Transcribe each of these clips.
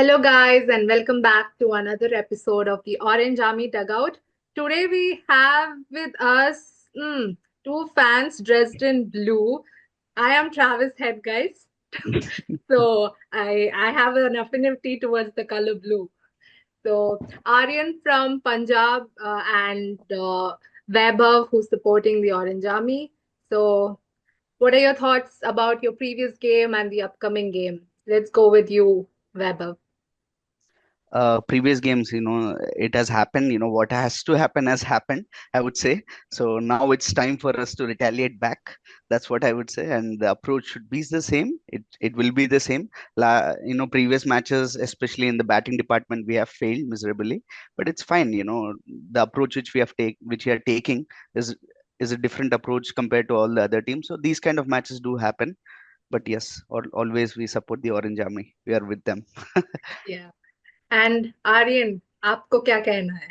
Hello, guys, and welcome back to another episode of the Orange Army Dugout. Today, we have with us two fans dressed in blue. I am Travis Head, guys. So, I have an affinity towards the color blue. So, Aryan from Punjab and Weber, who's supporting the Orange Army. So, what are your thoughts about your previous game and the upcoming game? Let's go with you, Weber. Previous games, it has happened. What has to happen has happened, I would say. So now it's time for us to retaliate back. That's what I would say. And the approach should be the same. It will be the same. Previous matches, especially in the batting department, we have failed miserably. But it's fine. The approach which we are taking is a different approach compared to all the other teams. So these kind of matches do happen. But yes, always we support the Orange Army. We are with them. Yeah. And Aryan आपको क्या कहना है?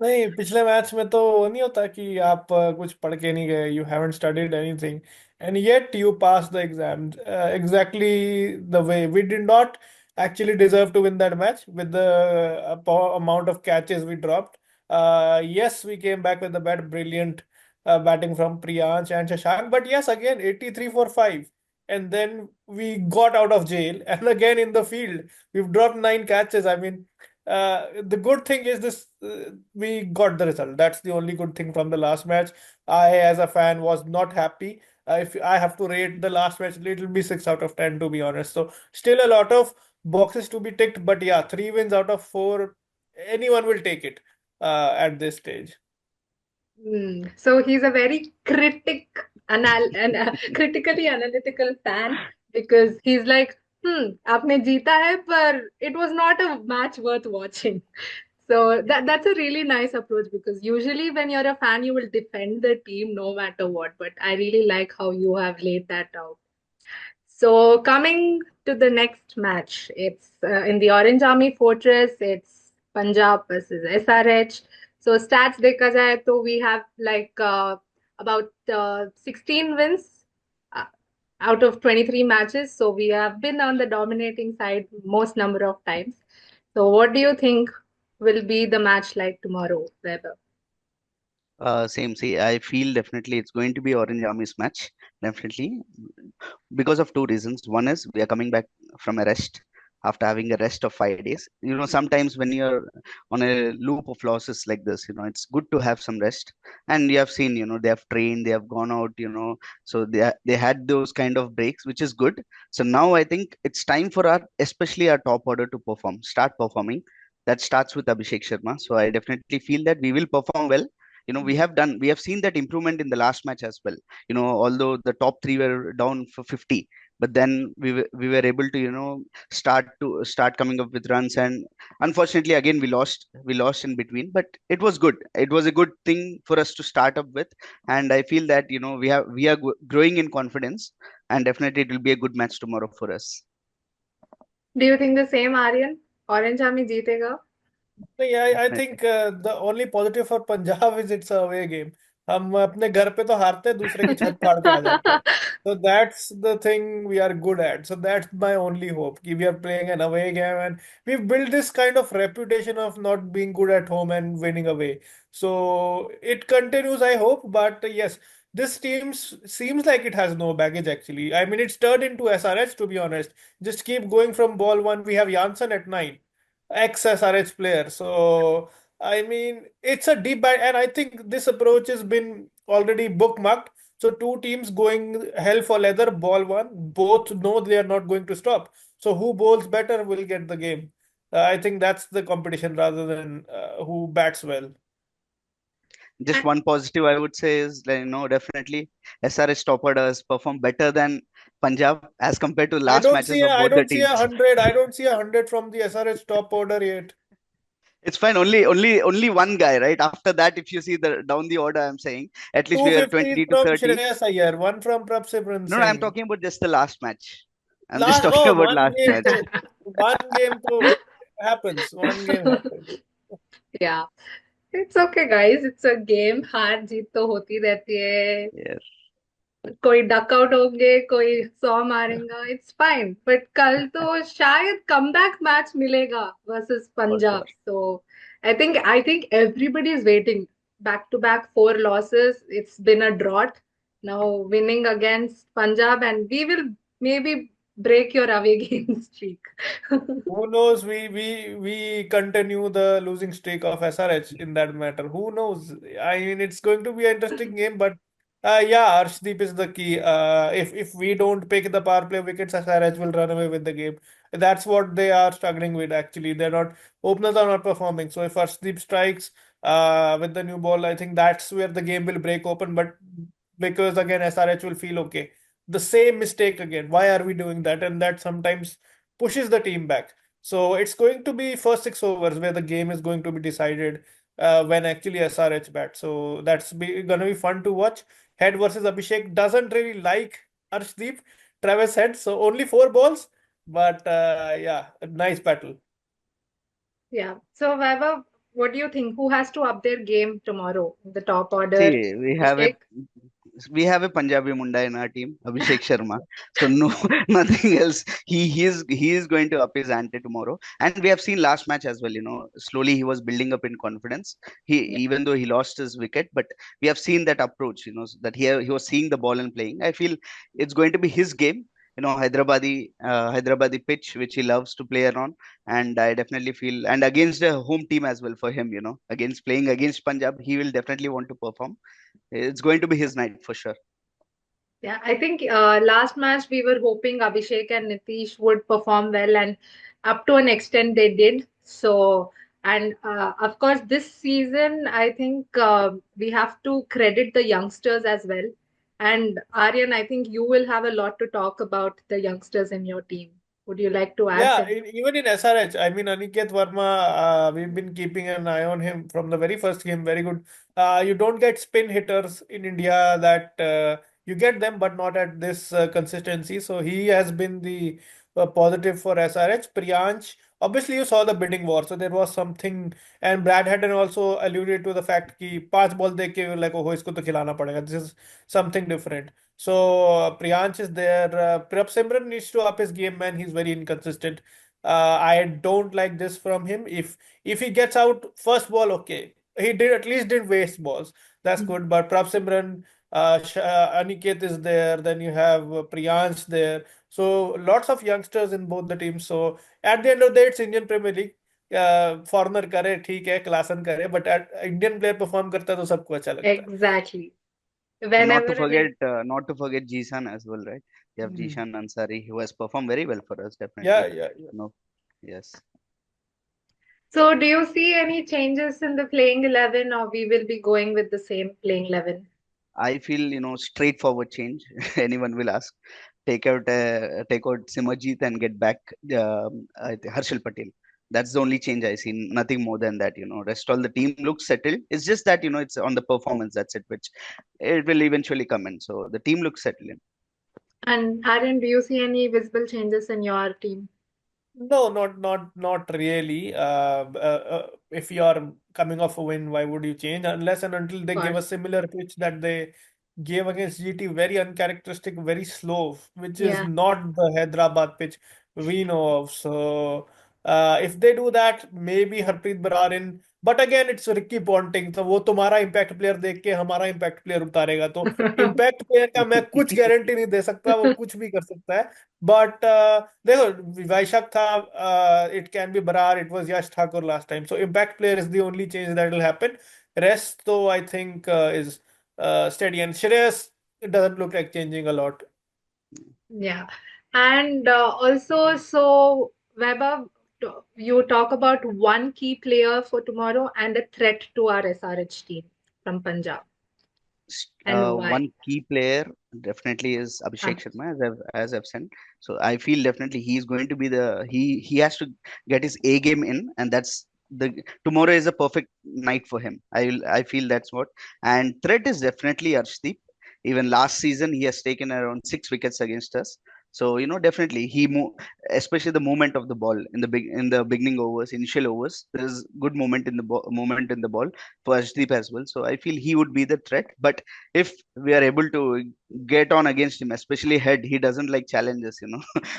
नहीं, पिछले match में तो वो नहीं होता कि आप कुछ पढ़ के नहीं गए, you haven't studied anything and yet you pass the exam exactly the way we did not actually deserve to win that match with the amount of catches we dropped. Yes, we came back with the brilliant batting from Priyansh and Shashank, but yes, again 83 for 5. And then we got out of jail, and again in the field, we've dropped 9 catches. I mean, the good thing is this we got the result. That's the only good thing from the last match. I, as a fan, was not happy. If I have to rate the last match, it'll be 6 out of 10 to be honest. So still a lot of boxes to be ticked, but yeah, 3 wins out of 4, anyone will take it at this stage. So he's a very critically analytical fan because he's like, आपने जीता है, पर it was not a match worth watching. So that's a really nice approach because usually when you're a fan, you will defend the team no matter what. But I really like how you have laid that out. So coming to the next match, it's in the Orange Army Fortress. It's Punjab versus SRH. So stats देखा जाए तो we have like about 16 wins uh, out of 23 matches. So we have been on the dominating side most number of times. So what do you think will be the match like tomorrow, Weber? Same. See, I feel definitely it's going to be Orange Army's match. Definitely, because of two reasons. One is we are coming back from a rest after having a rest of 5 days. Sometimes when you're on a loop of losses like this, it's good to have some rest. And you have seen, they have trained, they have gone out, so they had those kind of breaks, which is good. So now I think it's time for especially our top order to start performing. That starts with Abhishek Sharma. So I definitely feel that we will perform well. We have seen that improvement in the last match as well. Although the top three were down for 50, but then we were able to start coming up with runs, and unfortunately again we lost in between, but it was good. It was a good thing for us to start up with, and I feel that we are growing in confidence, and definitely it will be a good match tomorrow for us. Do you think the same, Aryan? Orange Army जीतेगा? नहीं, I Definitely. think the only positive for Punjab is it's a away game. हम अपने घर पे तो हारते हैं, दूसरे की छत फाड़ के आ जाते हैं. So that's the thing we are good at. So that's my only hope. कि we are playing an away game and we've built this kind of reputation of not being good at home and winning away. So it continues, I hope. But yes, this team seems like it has no baggage actually. I mean, it's turned into SRH to be honest. Just keep going from ball one. We have Janssen at 9, ex-SRH player. So, I mean, it's a deep bad, and I think this approach has been already bookmarked. So, two teams going hell for leather, ball one, both know they are not going to stop. So, who bowls better will get the game. I think that's the competition rather than who bats well. Just one positive I would say is that, definitely SRH top orders perform better than Punjab as compared to I last don't matches see of I both the don't see a teams. hundred. I don't see 100 from the SRH top order yet. It's fine. Only one guy, right? After that, if you see the down the order, I'm saying at least we are 250 is 20 to from 30. Shreyas Iyer, one from Prabhsimran No, no, I'm Singh. talking about just the last match. I'm just Last, talking oh, about one last game match. to one game to happens. One game happens. Yeah, it's okay, guys. It's a game. हार जीत तो होती रहती है. Yes. कोई dugout होंगे, कोई 100 मारेगा, it's fine, but कल तो शायद कमबैक मैच मिलेगा versus for Punjab. sure. So I think everybody is waiting. Back to back 4 losses, it's been a drought. Now winning against Punjab, and we will maybe break your away game streak. Who knows? We continue the losing streak of SRH in that matter. Who knows? I mean, it's going to be an interesting game, but yeah, Arshdeep is the key. If we don't pick the power play wickets, SRH will run away with the game. That's what they are struggling with. Actually, they're not openers are not performing. So if Arshdeep strikes with the new ball, I think that's where the game will break open. But because again, SRH will feel okay. The same mistake again. Why are we doing that? And that sometimes pushes the team back. So it's going to be first 6 overs where the game is going to be decided when actually SRH bats. So gonna be fun to watch. Head versus Abhishek doesn't really like Arshdeep, Travis Head. So only 4 balls, but yeah, a nice battle. Yeah. So, Vaibhav, what do you think? Who has to up their game tomorrow? The top order, See, Abhishek? we have a Punjabi Munda in our team, Abhishek Sharma. So no, nothing else. He is going to up his ante tomorrow. And we have seen last match as well. Slowly he was building up in confidence. He Yeah. Even though he lost his wicket, but we have seen that approach. That he was seeing the ball and playing. I feel it's going to be his game. Hyderabadi pitch, which he loves to play around, and I definitely feel, and against the home team as well for him. Against playing against Punjab, he will definitely want to perform. It's going to be his night for sure. Yeah, I think last match we were hoping Abhishek and Nitish would perform well, and up to an extent they did. So, and of course, this season I think we have to credit the youngsters as well. And Aryan, I think you will have a lot to talk about the youngsters in your team. Would you like to add Yeah, something? even in SRH, I mean, Aniket Verma, we've been keeping an eye on him from the very first game. Very good. You don't get spin hitters in India that you get them, but not at this consistency. So he has been the positive for SRH. Priyansh, obviously, you saw the bidding war. So there was something, and Brad Hatton also alluded to the fact कि 5 ball देख के like, oh, इसको तो खिलाना पड़ेगा. This is something different. So Priyansh is there. Prab Simran needs to up his game, man. He's very inconsistent. I don't like this from him. If he gets out first ball, okay. He did at least did waste balls. That's good. But Prab Simran, Aniket is there. Then you have Priyansh there. So lots of youngsters in both the teams. So at the end of the day, it's Indian Premier League. Foreigner करे ठीक है Klaasen करे but Indian player perform करता है तो सबको अच्छा लगता है Exactly. And Whenever an not to forget Jisan as well, right? You have Hmm. Jishan Ansari, who has performed very well for us, Yeah, definitely. yeah, yeah. No, yes. So, do you see any changes in the playing 11, or we will be going with the same playing 11? I feel, straightforward change. Anyone will ask. Take out Simajit and get back Harshal Patel. That's the only change I see. Nothing more than that. Rest all the team looks settled. It's just that it's on the performance. That's it, which it will eventually come in. So the team looks settled in. And Aaron, do you see any visible changes in your team? No, not really. If you are coming off a win, why would you change? Unless and until Of they give a course. similar pitch that they gave against GT, very uncharacteristic, very slow, which is Yeah. not the Hyderabad pitch we know of. So, if they do that, maybe Harpreet Brar in. But again, it's Ricky Ponting. तो वो तुम्हारा impact player देख के हमारा impact player उतारेगा तो impact player का मैं कुछ गारंटी नहीं दे सकता वो कुछ भी कर सकता है बट देखो वैशक था it can be Brar it was Yash Thakur last time so impact player is the only change that will happen rest तो I think is steady and Shreyas it doesn't look like changing a lot. Yeah. And also, so Vaibhav, you talk about one key player for tomorrow and a threat to our SRH team from Punjab, and why? One key player definitely is Abhishek Abhishek. Sharma, as I've said. So I feel definitely he's going to be he has to get his A game in, and that's the tomorrow is a perfect night for him. I feel that's what. And threat is definitely Arshdeep. Even last season he has taken around 6 wickets against us. So definitely especially the movement of the ball in the beginning overs, initial overs. There is good movement in the ball for Ashdeep as well. So I feel he would be the threat. But if we are able to get on against him, especially head, he doesn't like challenges.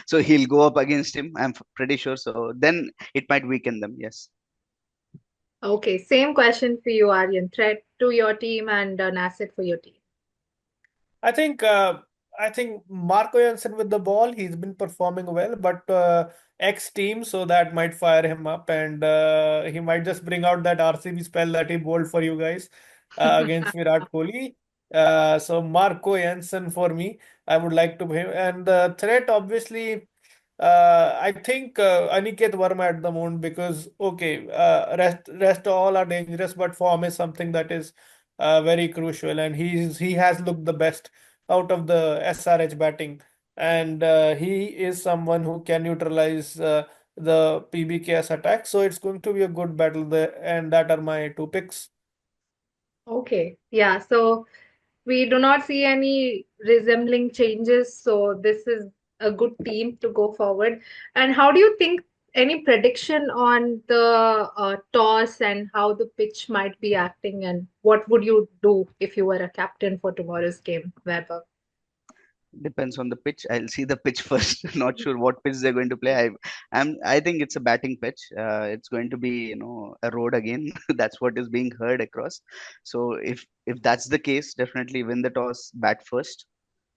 So he'll go up against him. I'm pretty sure. So then it might weaken them. Yes. Okay, same question for you, Aryan. Threat to your team and an asset for your team. I think I think Marco Jansen with the ball, he's been performing well, but ex team, so that might fire him up, and he might just bring out that RCB spell that he bowled for you guys against Virat Kohli. So Marco Jansen for me, I would like to him, and the threat obviously. I think Aniket Verma at the moment because okay, rest all are dangerous, but form is something that is very crucial, and he has looked the best out of the SRH batting, and he is someone who can neutralize the PBKS attack. So it's going to be a good battle there, and that are my two picks. Okay, yeah. So we do not see any resembling changes. So this is a good team to go forward. And how do you think any prediction on the toss and how the pitch might be acting, and what would you do if you were a captain for tomorrow's game, Weber? Depends on the pitch. I'll see the pitch first. Not sure what pitch they're going to play. I think it's a batting pitch. It's going to be a road again. That's what is being heard across. So if that's the case, definitely win the toss, bat first,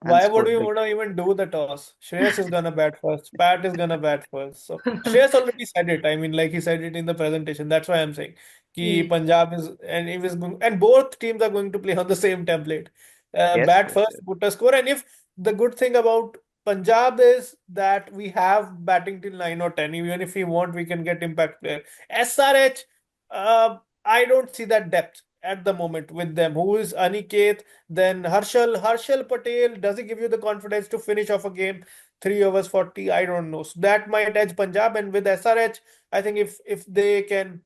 and Why would score we big. want to even do the toss? Shreyas is gonna bat first. Pat is gonna bat first. So Shreyas already said it. I mean, like he said it in the presentation. That's why I'm saying ki Hmm. Punjab is and if is going, and both teams are going to play on the same template. Yes, Bat yes, first, yes. put a score. And if the good thing about Punjab is that we have batting till 9 or 10. Even if we want, we can get impact player. SRH, I don't see that depth at the moment with them. Who is Aniket? Then Harshal Patel, does he give you the confidence to finish off a game 3 overs 40? I don't know. So that might edge Punjab. And with SRH, I think if they can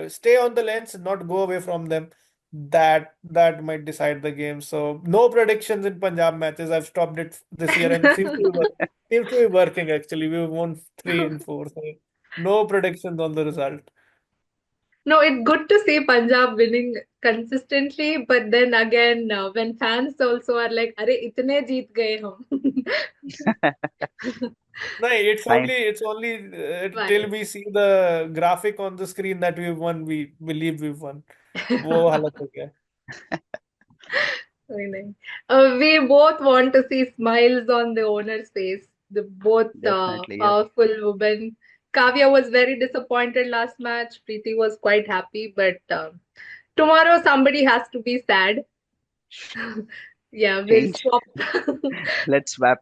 stay on the lens and not go away from them, that might decide the game. So no predictions in Punjab matches. I've stopped it this year and seems to be working actually. We've won 3 and 4. So no predictions on the result. No, it's good to see Punjab winning consistently, but then again, when fans also are like, "Arey, itne jeet gaye hum." No, Fine. it's only till Right. we see the graphic on the screen that we've won, we believe we've won. वो हालत हो गया है. Very nice. We both want to see smiles on the owner's face. The both Definitely, yes. powerful women. Kavya was very disappointed last match. Preeti was quite happy, but tomorrow somebody has to be sad. Yeah, we'll Change. swap. Let's swap.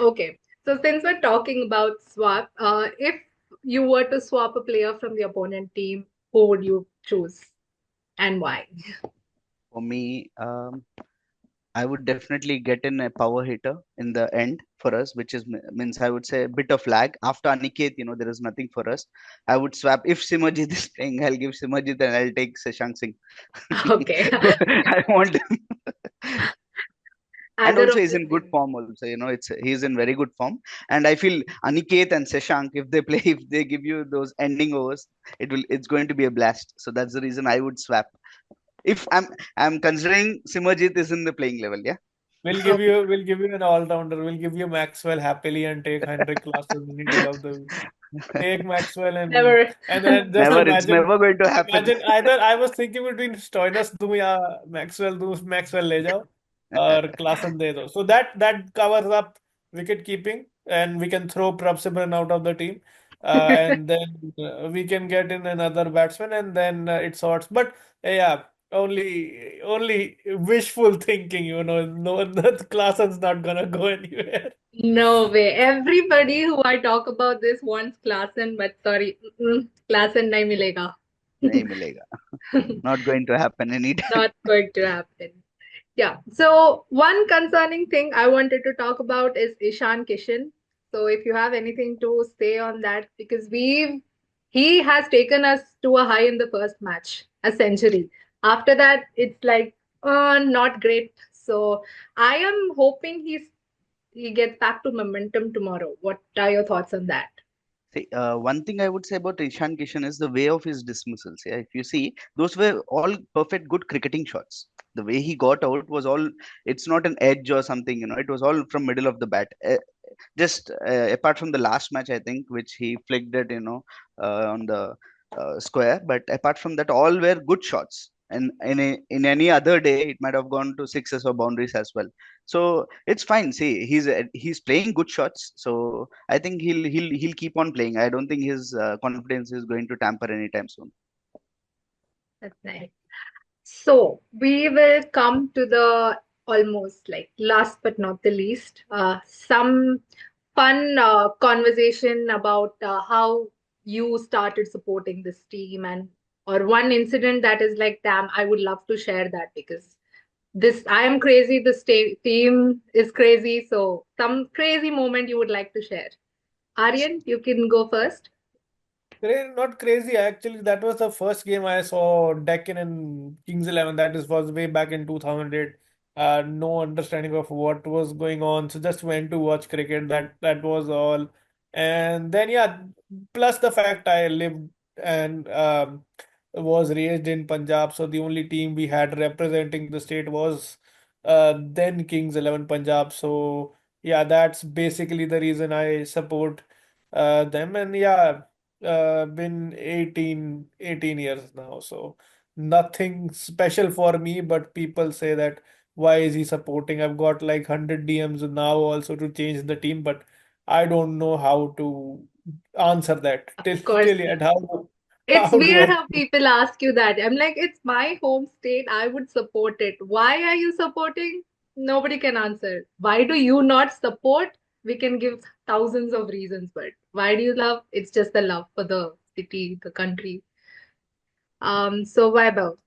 Okay. So since we're talking about swap, if you were to swap a player from the opponent team, who would you choose and why? For me, I would definitely get in a power hitter in the end for us, which means I would say a bit of lag. After Aniket, there is nothing for us. I would swap. If Simajit is playing, I'll give Simajit and I'll take Shashank Singh. Okay. I want him. And Either also of he's the in good same. form also, he's in very good form. And I feel Aniket and Shashank, if they play, if they give you those ending overs, it's going to be a blast. So that's the reason I would swap. If I'm considering Simajit is in the playing level, yeah. Okay. We'll give you an all-rounder. We'll give you Maxwell happily and take Heinrich Klaasen any day of the week. Take Maxwell Never. and then just Never, it's never going to happen. imagine either I was thinking between Stoinis दूं या Maxwell ले जाओ और Klaasen दे दो. So that covers up wicket keeping and we can throw Prabhsimran out of the team. And then we can get in another batsman and then it sorts. But yeah, only wishful thinking, no, that Klaasen's not gonna go anywhere. No way. Everybody who I talk about this wants Klassen, but sorry, Klassen nahi milega. नहीं मिलेगा. Not going to happen anytime. Not going to happen. Yeah. So one concerning thing I wanted to talk about is Ishan Kishan. So if you have anything to say on that, because he has taken us to a high in the first match, a century. After that, it's like not great. So I am hoping he gets back to momentum tomorrow. What are your thoughts on that? See, one thing I would say about Ishan Kishan is the way of his dismissals. Yeah, if you see, those were all perfect, good cricketing shots. The way he got out was all. It's not an edge or something, It was all from middle of the bat. Just apart from the last match, I think, which he flicked it, on the square. But apart from that, all were good shots. And in any other day, it might have gone to sixes or boundaries as well. So it's fine. See, he's playing good shots. So I think he'll keep on playing. I don't think his confidence is going to tamper anytime soon. That's nice. So we will come to the almost like last but not the least, some fun conversation about how you started supporting this team and or one incident that is like, damn, I would love to share that because this I am crazy, this team is crazy. So some crazy moment you would like to share. Aryan, you can go first. Not crazy. Actually, that was the first game I saw Deccan and Kings 11. That is was way back in 2008. No understanding of what was going on. So just went to watch cricket. That was all. And then yeah, plus the fact I lived and was raised in Punjab. So the only team we had representing the state was then Kings 11 Punjab. So yeah, that's basically the reason I support them. And yeah, been 18 years now, so nothing special for me, but people say that why is he supporting? I've got like 100 DMs now also to change the team, but I don't know how to answer that Of course. till yet. It's How do weird I how people ask you that. I'm like, it's my home state. I would support it. Why are you supporting? Nobody can answer. Why do you not support? We can give thousands of reasons, but why do you love? It's just the love for the city, the country. So why about?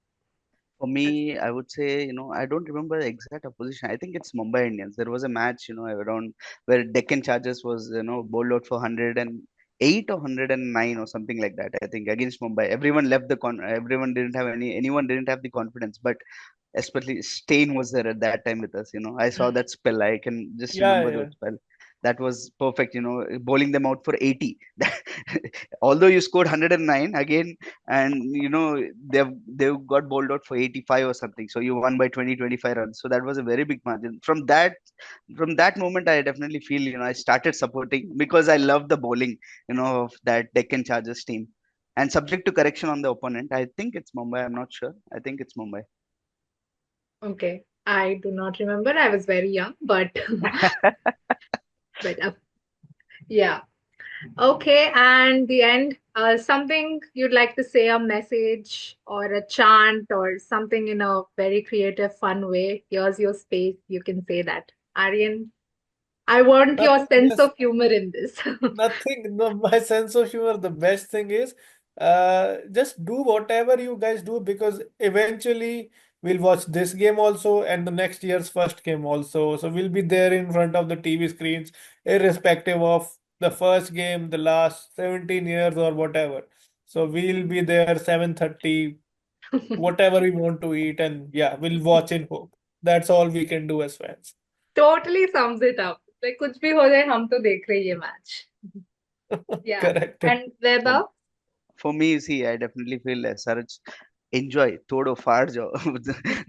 For me, I would say, I don't remember the exact opposition. I think it's Mumbai Indians. There was a match, around where Deccan Chargers was, bowled out for 108 or 109 or something like that. I think against Mumbai, everyone didn't have anyone didn't have the confidence, but especially Stain was there at that time with us. I saw that spell. I can just yeah, remember yeah. that spell. That was perfect. Bowling them out for 80. Although you scored 109 again, and they've got bowled out for 85 or something. So you won by 20, 25 runs. So that was a very big margin. From that moment, I definitely feel I started supporting because I love the bowling of that Deccan Chargers team. And subject to correction on the opponent, I think it's Mumbai. I'm not sure. I think it's Mumbai. Okay, I do not remember. I was very young, but but yeah. Okay, and the end, something you'd like to say, a message or a chant or something in a very creative, fun way. Here's your space. You can say that. Aryan, I want your Nothing, sense just of humor in this. nothing. No, my sense of humor. The best thing is, just do whatever you guys do because eventually we'll watch this game also and the next year's first game also. So we'll be there in front of the TV screens, irrespective of the first game, the last 17 years or whatever. So we'll be there 7:30, whatever we want to eat, and yeah, we'll watch in hope. That's all we can do as fans. Totally sums it up. Like कुछ भी हो जाए हम तो देख रहे हैं ये match. Yeah. Correct. And For, Weba? for me, see, I definitely feel SRH enjoy todo faad jo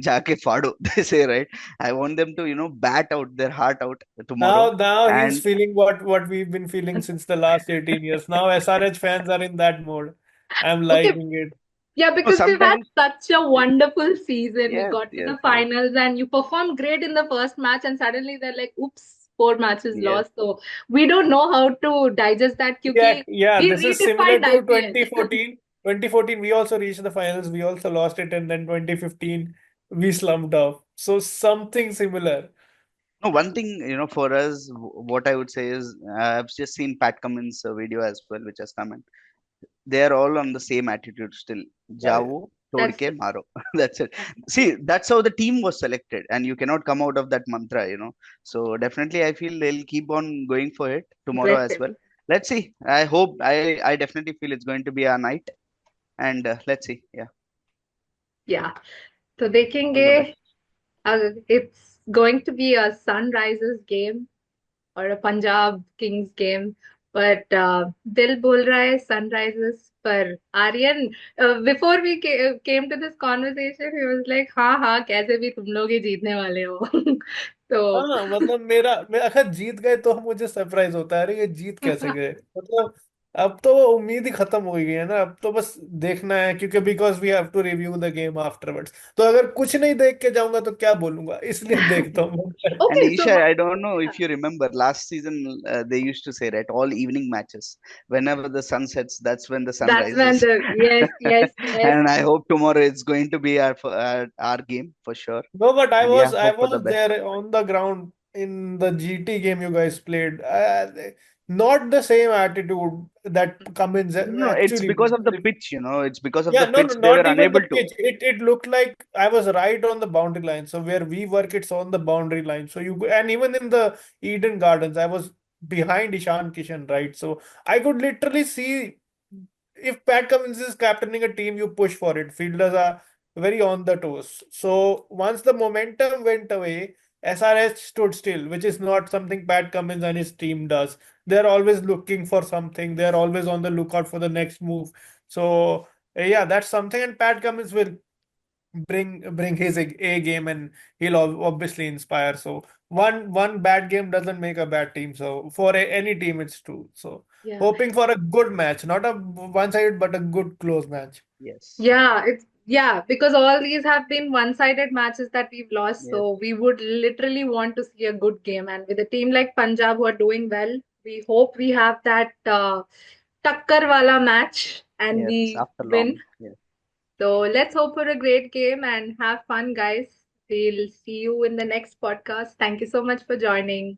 jaake fado they say, right? I want them to bat out their heart out tomorrow. Now he's And feeling what we've been feeling since the last 18 years. Now SRH fans are in that mode. I'm Okay, liking it. yeah, no, because we've had sometimes, such a wonderful season. We yes, got to yes, the yes, finals and you performed great in the first match, and suddenly they're like, oops, 4 matches yes. lost. So we don't know how to digest that Yeah, because yeah, we this is similar redefined to IPL. 2014. 2014, we also reached the finals. We also lost it, and then 2015, we slumped off. So something similar. No, one thing, for us, what I would say is, I've just seen Pat Cummins' video as well, which has come in. They are all on the same attitude still. Yeah, yeah. Jao, That's Todke, true. Maro. That's it. See, that's how the team was selected, and you cannot come out of that mantra. So definitely, I feel they'll keep on going for it tomorrow as Aggressive. well. Let's see. I definitely feel it's going to be a night, and let's see. Yeah, Yeah. तो all the देखेंगे best. it's going to be a SunRisers game or a Punjab Kings game. But Dil bol raha hai Sunrisers. पर Aryan, before we came to this conversation, he was like, हाँ हाँ कैसे भी तुम लोग ही जीतने वाले हो. तो हाँ मतलब मैं अगर जीत गए तो मुझे सरप्राइज होता है, अरे ये जीत कैसे गए मतलब। अब तो वो उम्मीद ही खत्म हो गई है ना, अब तो बस देखना है, क्योंकि because we have to review the game afterwards. तो अगर कुछ नहीं देख के जाऊंगा तो क्या बोलूंगा, इसलिए देखता हूँ। And okay, so Isha, I don't know if you remember last season, they used to say, right, all evening matches, whenever the sun sets, that's when the sun that's when rises. the yes. And I hope tomorrow it's going to be our game for sure. No, but I And yeah, was I hope for the was best. there on the ground in the GT game you guys played. Not the same attitude that Cummins No, it's actually. because of the pitch, It's because of Yeah, the no, no, pitch they were not even the unable to. pitch. It looked like I was right on the boundary line. So where we work, it's on the boundary line. So and even in the Eden Gardens, I was behind Ishan Kishan, right? So I could literally see, if Pat Cummins is captaining a team, you push for it. Fielders are very on the toes. So once the momentum went away, SRH stood still, which is not something Pat Cummins and his team does. They're always looking for something. They're always on the lookout for the next move. So yeah, that's something, and Pat Cummins will bring his A game, and he'll obviously inspire. So one bad game doesn't make a bad team. So for any team, it's true. So Yeah. hoping for a good match, not a one-sided, but a good close match. Yes, Yeah, because all these have been one-sided matches that we've lost, yes, so we would literally want to see a good game. And with a team like Punjab who are doing well, we hope we have that takkar wala match and yes, we after win. long. Yes. So let's hope for a great game and have fun, guys. We'll see you in the next podcast. Thank you so much for joining.